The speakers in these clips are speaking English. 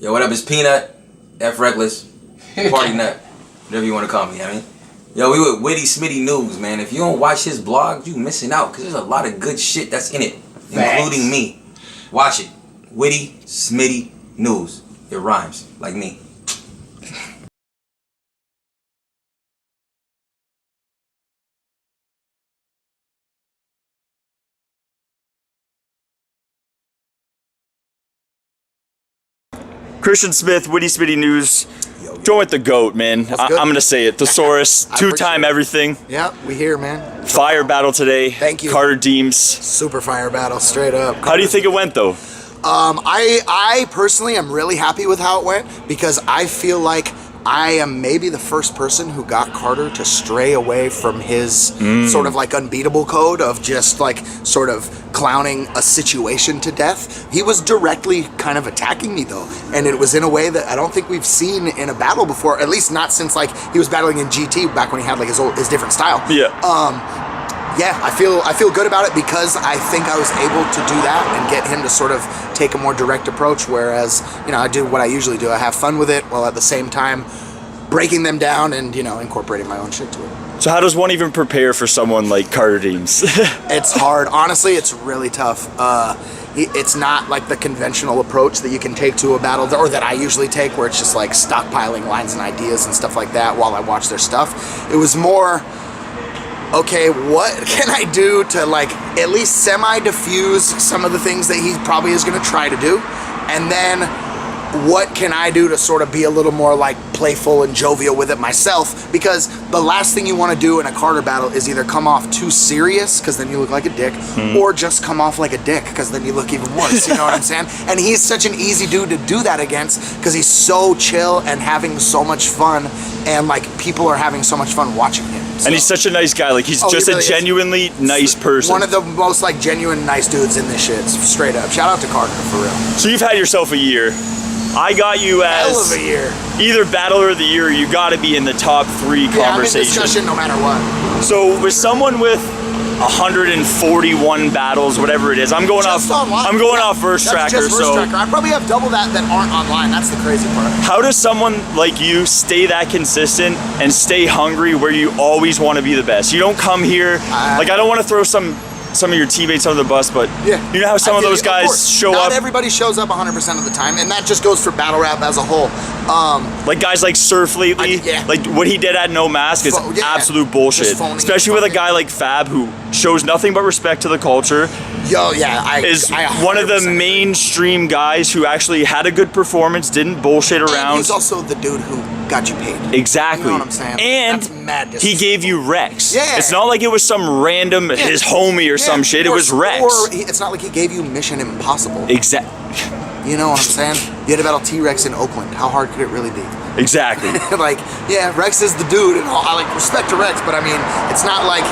Yo, what up? It's Peanut, F Reckless, Party Nut, whatever you want to call me. I mean, yo, we with Witty, Smitty News, man. If you don't watch his blog, you missing out because there's a lot of good shit that's in it, including me. Watch it, Witty, Smitty News. It rhymes like me. Christian Smith, Witty Smitty News. Join with the GOAT, man. I'm going to say it. The Saurus, two-time everything. Yeah, we here, man. Fire battle today. Thank you. Carter Deems. Super fire battle, straight up. How do you think it went, though? I personally am really happy with how it went because I feel like I am maybe the first person who got Carter to stray away from his sort of like unbeatable code of just like sort of clowning a situation to death. He was directly kind of attacking me though, and it was in a way that I don't think we've seen in a battle before, at least not since like he was battling in GT back when he had like his different style. Yeah. Yeah, I feel good about it because I think I was able to do that and get him to sort of take a more direct approach, whereas, you know, I do what I usually do. I have fun with it while at the same time breaking them down and, you know, incorporating my own shit to it. So how does one even prepare for someone like Carter Deems? It's hard. Honestly, it's really tough. It's not like the conventional approach that you can take to a battle, or that I usually take, where it's just like stockpiling lines and ideas and stuff like that while I watch their stuff. It was more, okay, what can I do to like at least semi-diffuse some of the things that he probably is going to try to do, and then what can I do to sort of be a little more like playful and jovial with it myself, because the last thing you want to do in a Carter battle is either come off too serious because then you look like a dick, or just come off like a dick because then you look even worse, you know what I'm saying? And he's such an easy dude to do that against because he's so chill and having so much fun, and like people are having so much fun watching him. So. And he's such a nice guy. Like, he's just he really a genuinely nice person. One of the most like genuine nice dudes in this shit, straight up. Shout out to Carter, for real. So you've had yourself a year. I got you as hell of a year. Either Battler of the Year, or you got to be in the top 3 conversation. I'm in discussion no matter what. So with someone with 141 battles, whatever it is, I'm going just off. Online. I'm going off Verse Tracker. Just Verse Tracker. I probably have double that aren't online. That's the crazy part. How does someone like you stay that consistent and stay hungry where you always want to be the best? You don't come here like, I don't want to throw some of your teammates under the bus, but yeah, you know how some of those guys show up. Not everybody shows up 100% of the time, and that just goes for battle rap as a whole. Like guys like Surf lately, like what he did at No Mask is absolute bullshit. Especially with a guy like Fab who shows nothing but respect to the culture. Is one of the mainstream guys who actually had a good performance, didn't bullshit around. And he's also the dude who got you paid. Exactly. You know what I'm saying? And that's mad he gave you Rex. Yeah. It's not like it was some random his homie or some shit. It was Rex. Or it's not like he gave you Mission Impossible. Exactly. You know what I'm saying? You had to battle T-Rex in Oakland. How hard could it really be? Exactly. Like, yeah, Rex is the dude, and I like respect to Rex, but I mean, it's not like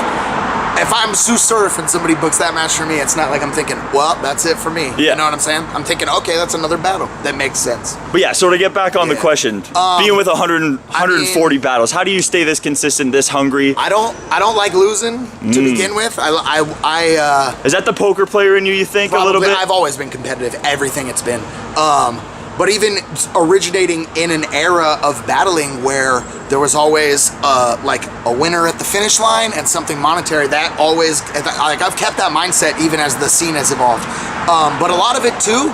if I'm Sue Surf and somebody books that match for me, it's not like I'm thinking, well, that's it for me. Yeah. You know what I'm saying? I'm thinking, okay, that's another battle. That makes sense. But yeah, so to get back on the question, being with 140 battles, how do you stay this consistent, this hungry? I don't like losing to begin with. Is that the poker player in you, you think, probably, a little bit? I've always been competitive, everything it's been. But even originating in an era of battling where there was always like a winner at the finish line and something monetary, that always, like I've kept that mindset even as the scene has evolved. But a lot of it too,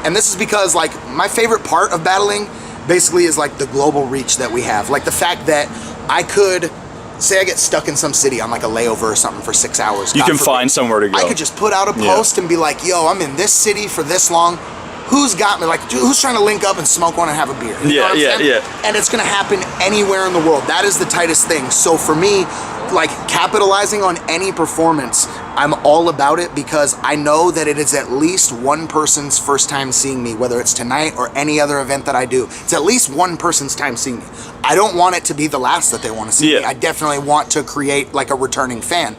and this is because like my favorite part of battling basically is like the global reach that we have. Like the fact that I could, say I get stuck in some city on like a layover or something for 6 hours. You can find somewhere to go. I could just put out a post and be like, yo, I'm in this city for this long. Who's got me? Like, who's trying to link up and smoke one and have a beer? You know what I'm saying? And it's gonna happen anywhere in the world. That is the tightest thing. So for me, like capitalizing on any performance, I'm all about it because I know that it is at least one person's first time seeing me, whether it's tonight or any other event that I do. It's at least one person's time seeing me. I don't want it to be the last that they want to see me. I definitely want to create like a returning fan.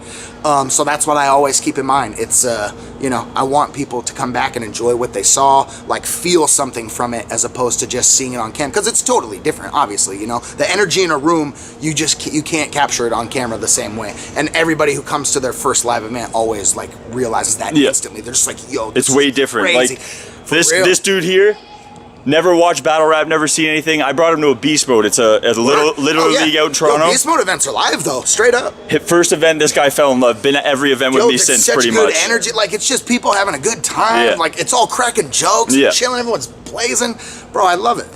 So that's what I always keep in mind. It's, you know, I want people to come back and enjoy what they saw, like feel something from it as opposed to just seeing it on cam. Because it's totally different, obviously, you know. The energy in a room, you can't capture it on camera the same way. And everybody who comes to their first live event always like realizes that instantly. They're just like, yo, this it's way different. crazy. Like this dude here Never watched battle rap, never seen anything. I brought him to a beast mode. It's a little league out in Toronto. Beast mode events are live though, straight up. First event, this guy fell in love. Been at every event with me since, pretty much. Such good energy, like it's just people having a good time. Like it's all cracking jokes, and chilling. Everyone's blazing, bro. I love it.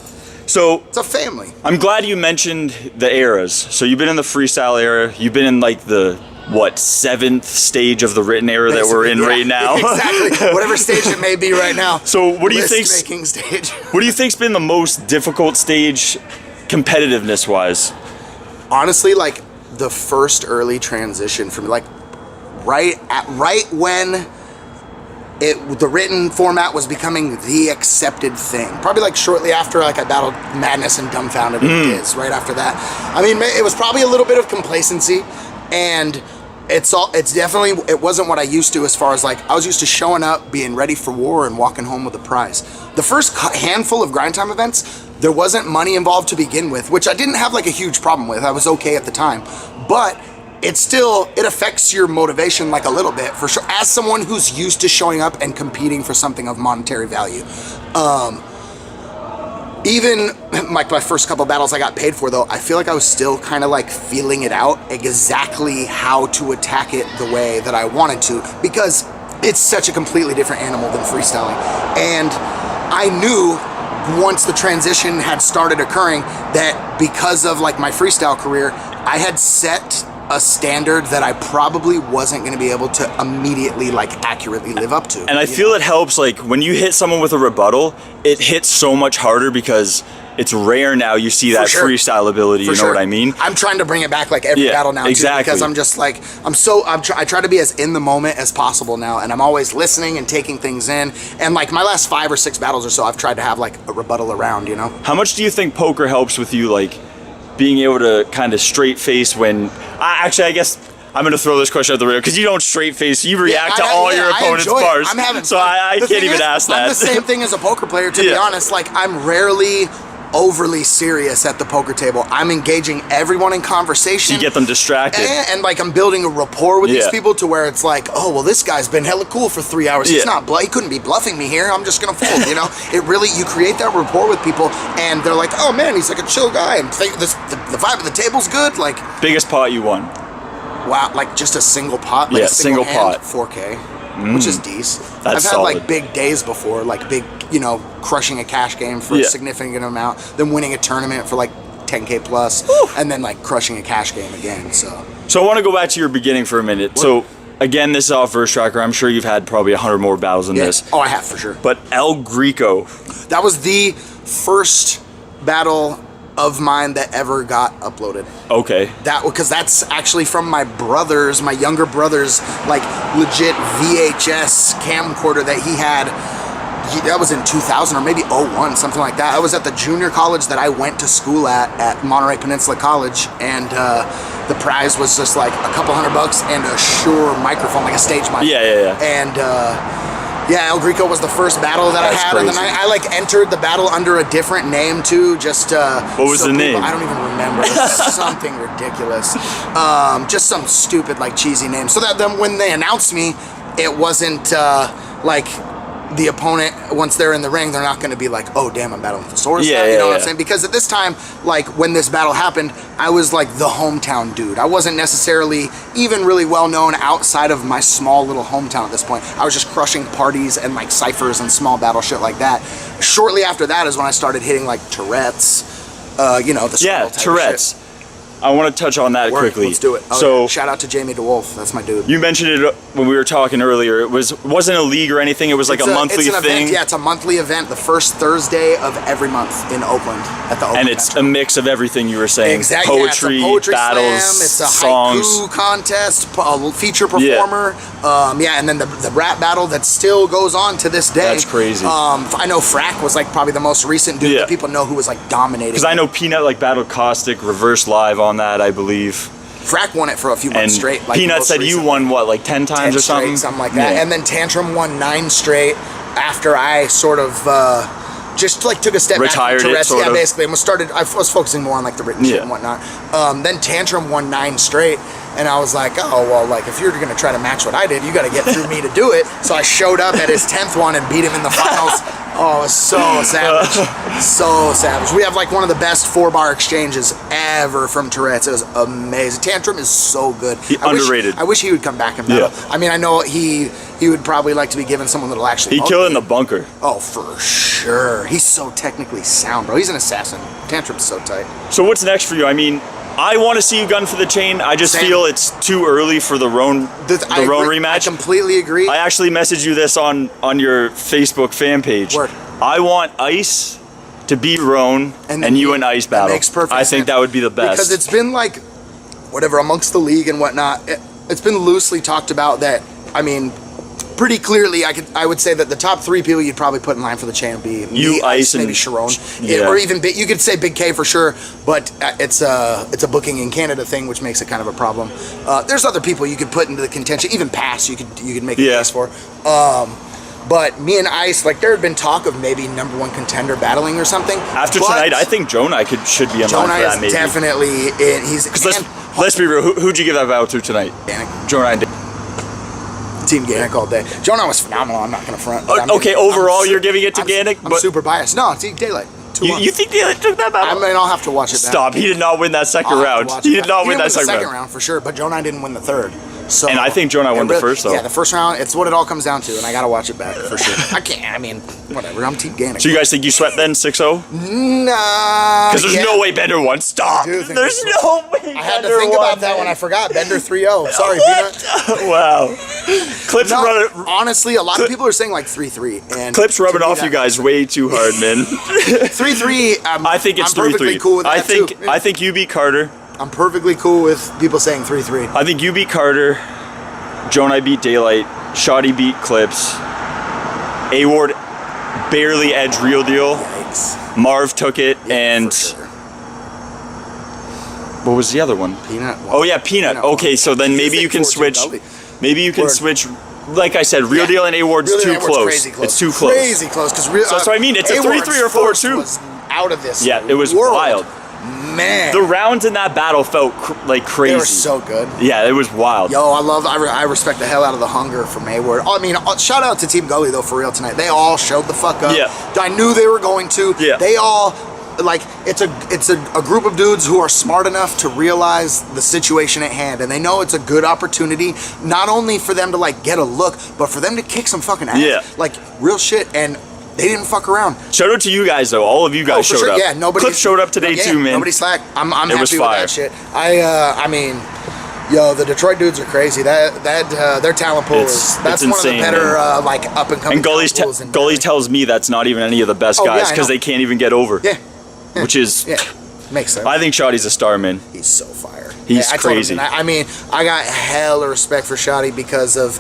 So it's a family. I'm glad you mentioned the eras. So you've been in the freestyle era. You've been in like the 7th stage of the written era that we're in right now. Exactly. Whatever stage it may be right now. So what do you think? Making stage. What do you think's been the most difficult stage, competitiveness wise? Honestly, like the first early transition from like right when the written format was becoming the accepted thing. Probably like shortly after like I battled Madness and Dumbfounded with Diz. Right after that, I mean, it was probably a little bit of complacency, and it wasn't what I used to, as far as like I was used to showing up, being ready for war, and walking home with a prize. The first handful of grind time events, there wasn't money involved to begin with, which I didn't have like a huge problem with. I was okay at the time, but it affects your motivation like a little bit, for sure, as someone who's used to showing up and competing for something of monetary value. Even like my first couple battles I got paid for though, I feel like I was still kind of like feeling it out exactly how to attack it the way that I wanted to, because it's such a completely different animal than freestyling. And I knew once the transition had started occurring that because of like my freestyle career, I had set a standard that I probably wasn't going to be able to immediately like accurately live up to. And I feel it helps, like when you hit someone with a rebuttal, it hits so much harder because it's rare now you see that freestyle ability, you know what I mean? I'm trying to bring it back like every battle now too, because I'm just like, I try to be as in the moment as possible now, and I'm always listening and taking things in. And like my last 5 or 6 battles or so, I've tried to have like a rebuttal around, you know? How much do you think poker helps with you, like being able to kind of straight face when, I guess I'm going to throw this question out the rail, because you don't straight face, you react to all your opponent's bars. I'm having so I can't even ask that. I'm the same thing as a poker player, to be honest. Like, I'm rarely overly serious at the poker table. I'm engaging everyone in conversation. You get them distracted. And like I'm building a rapport with these people to where it's like, oh, well, this guy's been hella cool for 3 hours. He's not, he couldn't be bluffing me here. I'm just going to fold, you know? It really, you create that rapport with people, and they're like, oh man, he's like a chill guy, and the vibe of the table's good. Like, biggest pot you won? Wow, like just a single pot? Like a single pot. 4K, which is decent. That's I've had solid. like big days before, like big, you know, crushing a cash game for a significant amount, then winning a tournament for like 10K plus, and then like crushing a cash game again. So I want to go back to your beginning for a minute. So again, this is off Verse Tracker. I'm sure you've had probably 100 more battles than this. Oh, I have, for sure. But El Greco, that was the first battle of mine that ever got uploaded. Okay. Because that's actually from my younger brother's, like legit VHS camcorder that he had. That was in 2000 or maybe 01, something like that. I was at the junior college that I went to school at Monterey Peninsula College, and the prize was just like a couple $100 and a Shure microphone, like a stage mic. Yeah. And El Greco was the first battle that I had of the night. I like entered the battle under a different name too, just what was the name? I don't even remember. It was something ridiculous. Just some stupid like cheesy name. So that then when they announced me, it wasn't like the opponent, once they're in the ring, they're not going to be like, oh damn, I'm battling with the Saurus. You know what I'm saying? Because at this time, like when this battle happened, I was like the hometown dude. I wasn't necessarily even really well known outside of my small little hometown at this point. I was just crushing parties and like ciphers and small battle shit like that. Shortly after that is when I started hitting like Terez, you know, the Terez. I want to touch on that quickly. Let's do it. So shout out to Jamie DeWolf. That's my dude. You mentioned it when we were talking earlier. It wasn't a league or anything. It was like a monthly thing. Event. Yeah, it's a monthly event. The first Thursday of every month in Oakland at the Oakland. And it's a mix of everything you were saying. Exactly. Poetry, it's a poetry battles, slam, it's a songs, haiku contest, a feature performer. And then the rap battle that still goes on to this day. That's crazy. I know Frack was like probably the most recent dude that people know who was like dominating. Because I know Peanut like battled Caustic, reverse live on that, I believe. Frack won it for a few months straight. Like Peanut said you won what, like 10 times or something? Something like that. And then Tantrum won 9 straight after I sort of just like took a step retired back from Terez. Sort of. Basically. I was focusing more on like the written shit and whatnot. Then Tantrum won 9 straight. And I was like, oh, well, like, if you're going to try to match what I did, you got to get through me to do it. So I showed up at his 10th one and beat him in the finals. Oh, it's so savage. So savage. We have like one of the best 4-bar exchanges ever from Terez. It was amazing. Tantrum is so good. Underrated. I wish he would come back and battle. I mean, I know he would probably like to be given someone that'll actually. He killed in the bunker. Oh, for sure. He's so technically sound, bro. He's an assassin. Tantrum's so tight. So what's next for you? I mean, I want to see you gun for the chain. I just feel it's too early for the Roan rematch. I completely agree. I actually messaged you this on your Facebook fan page. Word. I want Ice to beat Roan and you and Ice battle. Makes perfect sense. I think that would be the best. Because it's been like, whatever, amongst the league and whatnot, it's been loosely talked about that, I mean, pretty clearly, I would say that the top 3 people you'd probably put in line for the chain would be you, Ice, maybe and Sharon, yeah. or even you could say Big K for sure. But it's a booking in Canada thing, which makes it kind of a problem. There's other people you could put into the contention, even Pass. You could make a case for. But me and Ice, like there had been talk of maybe #1 contender battling or something. After tonight, I think Jonai should be in line for that. Maybe definitely in. Let's be real. Who'd you give that battle to tonight? Ganik. Jonai and Team Ganik all day. Jonah was phenomenal. I'm not gonna front. Okay, overall, you're giving it to Ganik. I'm super biased. No, it's Daylight. You think Daylight took that battle? I mean, I'll have to watch it back. Stop. He did not win that second round. He did not win that second round for sure. But Jonai didn't win the third. So, and I think Jonai won the first, though. Yeah, the first round, it's what it all comes down to, and I gotta watch it back for sure. I can't, I mean, whatever, I'm Team Ganik. So you guys think you swept then, 6-0? Nah. Because there's no way Bender won. Stop. There's no way I had to think about that when I forgot. Bender 3-0. Sorry, Peanut. Wow. Clips running. Honestly, a lot of people are saying like 3-3. And Clips rubbing off you guys way too hard, man. 3-3, I think it's 3-3. perfectly cool with that too. I think you beat Carter. I'm perfectly cool with people saying 3-3. I think you beat Carter. Jonai beat Daylight. Shoddy beat Clips. A-Ward barely edged Real Deal. Yikes. Marv took it, and sure. What was the other one? Peanut. Oh yeah, Peanut. Okay, so then maybe you can switch. Maybe you can switch. Like I said, Real Deal and A-Ward's too close. It's too close. Crazy close. Because so I mean, it's a 3-3 or 4-2. Out of this. Yeah, it was world. wild. Man, the rounds in that battle felt like crazy. They were so good. Yeah, it was wild. Yo, I respect the hell out of the hunger from A-Ward. I mean, shout out to Team Gully though, for real tonight. They all showed the fuck up. Yeah. I knew they were going to. Yeah. They all, like, it's a group of dudes who are smart enough to realize the situation at hand, and they know it's a good opportunity, not only for them to like get a look, but for them to kick some fucking ass. Yeah. Like real shit. And they didn't fuck around. Shout out to you guys though. All of you guys showed up. Yeah, nobody. Clips showed up today too, man. Nobody slack. I'm happy with fire. that shit. I mean, yo, the Detroit dudes are crazy. Their talent pool that's one insane, of the better like up and coming. And Gully tells me that's not even any of the best guys because they can't even get over. Yeah. Which is makes sense. I think Shoddy's a star, man. He's so fire. He's crazy. I mean, I got hella respect for Shoddy because of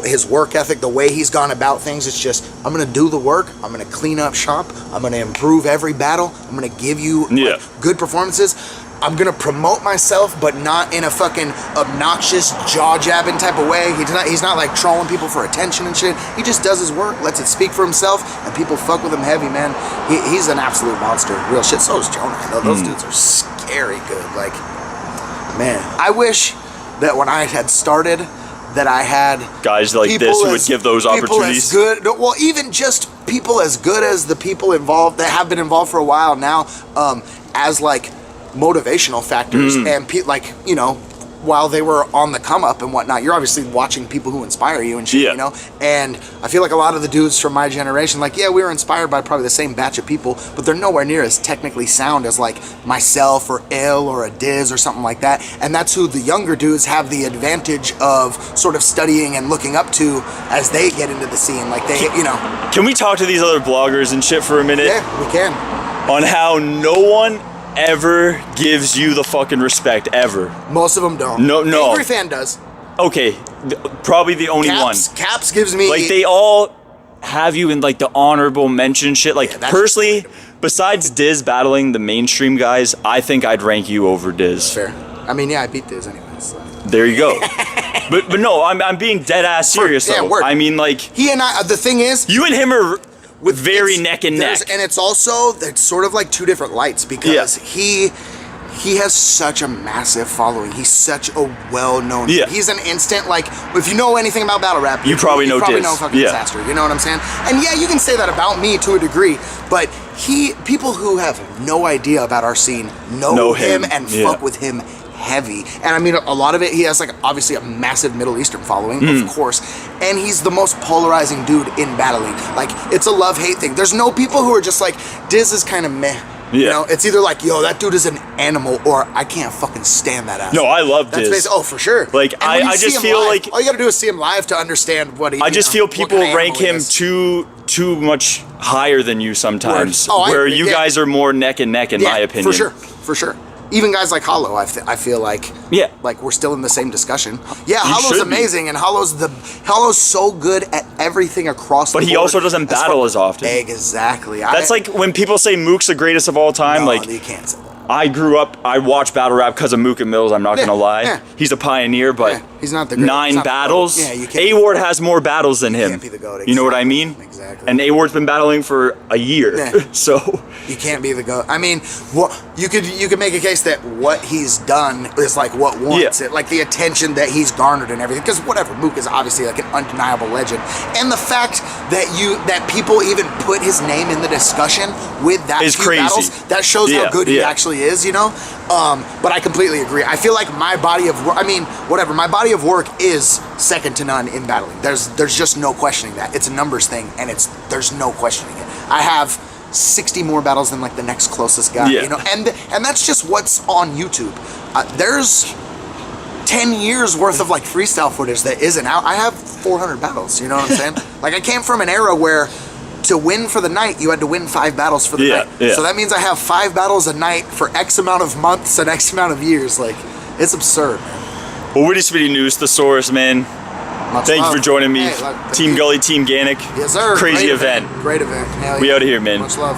his work ethic, the way he's gone about things. It's just, I'm going to do the work. I'm going to clean up shop. I'm going to improve every battle. I'm going to give you like, good performances. I'm going to promote myself, but not in a fucking obnoxious, jaw-jabbing type of way. He's not like trolling people for attention and shit. He just does his work, lets it speak for himself, and people fuck with him heavy, man. He's an absolute monster. Real shit. So is Jonah. Those dudes are scary good. Like, man, I wish that when I had started, that I had guys like this who would give those opportunities. Good, well, even just people as good as the people involved that have been involved for a while now, as like motivational factors and like, you know, while they were on the come up and whatnot. You're obviously watching people who inspire you and shit, you know? And I feel like a lot of the dudes from my generation, like, yeah, we were inspired by probably the same batch of people, but they're nowhere near as technically sound as like myself or Ill or a Diz or something like that. And that's who the younger dudes have the advantage of sort of studying and looking up to as they get into the scene. Like they, you know. Can we talk to these other bloggers and shit for a minute? Yeah, we can. On how no one ever gives you the fucking respect ever. Most of them don't. No. Angry Fan does. Okay, probably the only one. Caps gives me like they all have you in like the honorable mention shit. Like personally, besides Diz battling the mainstream guys, I think I'd rank you over Diz. Fair. I mean, yeah, I beat Diz anyways. So. There you go. but no, I'm being dead ass serious though. Word. I mean, like he and I. The thing is, you and him are very neck and neck. And it's also sort of like two different lights because he he has such a massive following. He's such a well-known. Yeah. He's an instant, like, if you know anything about battle rap, you probably know fucking Disaster. You know what I'm saying? And yeah, you can say that about me to a degree, but people who have no idea about our scene know him and fuck with him heavy. And I mean, a lot of it, he has like obviously a massive Middle Eastern following, of course, and he's the most polarizing dude in battling. Like, it's a love-hate thing. There's no people who are just like, Diz is kind of meh. Yeah. You know, it's either like, yo, that dude is an animal, or I can't fucking stand that ass. No, I love Diz. Oh, for sure. Like, I just feel live, like all you gotta do is see him live to understand what he. I just feel people rank him too much higher than you sometimes. Where you guys are more neck and neck, in my opinion. For sure. Even guys like Hollow, I feel like, like we're still in the same discussion. Yeah, Hollow's amazing, and Hollow's so good at everything across the board. But he also doesn't battle as often. Exactly. That's like when people say Mook's the greatest of all time. No, like, you can't say that. I watched battle rap because of Mook and Mills, I'm not gonna lie. Yeah. He's a pioneer, but he's not the greatest. 9 battles. Yeah, you can't. A-Ward has more battles than him. Can't be the GOAT. Exactly. You know what I mean? Exactly. And A-Ward's been battling for a year. Yeah. So you can't be the GOAT. I mean, you could make a case that what he's done is like what warrants it, like the attention that he's garnered and everything. Because whatever, Mook is obviously like an undeniable legend, and the fact that people even put his name in the discussion with that is few crazy. Battles, that shows how good he actually is. You know. But I completely agree. I feel like my body of work, my body of work is second to none in battling. There's just no questioning that. It's a numbers thing, and there's no questioning it. I have 60 more battles than like the next closest guy, you know, and that's just what's on YouTube. There's 10 years worth of like freestyle footage that isn't out. I have 400 battles, you know what I'm saying? Like, I came from an era where to win for the night, you had to win 5 battles for the night. Yeah. So that means I have 5 battles a night for X amount of months and X amount of years. Like, it's absurd, man. Well, Witty Smitty News, the Saurus, man. Thank you for joining me. Team Gully, Team Ganik. Yes, sir. Crazy event. Great event. Hell we yeah. out of here, man. Much love.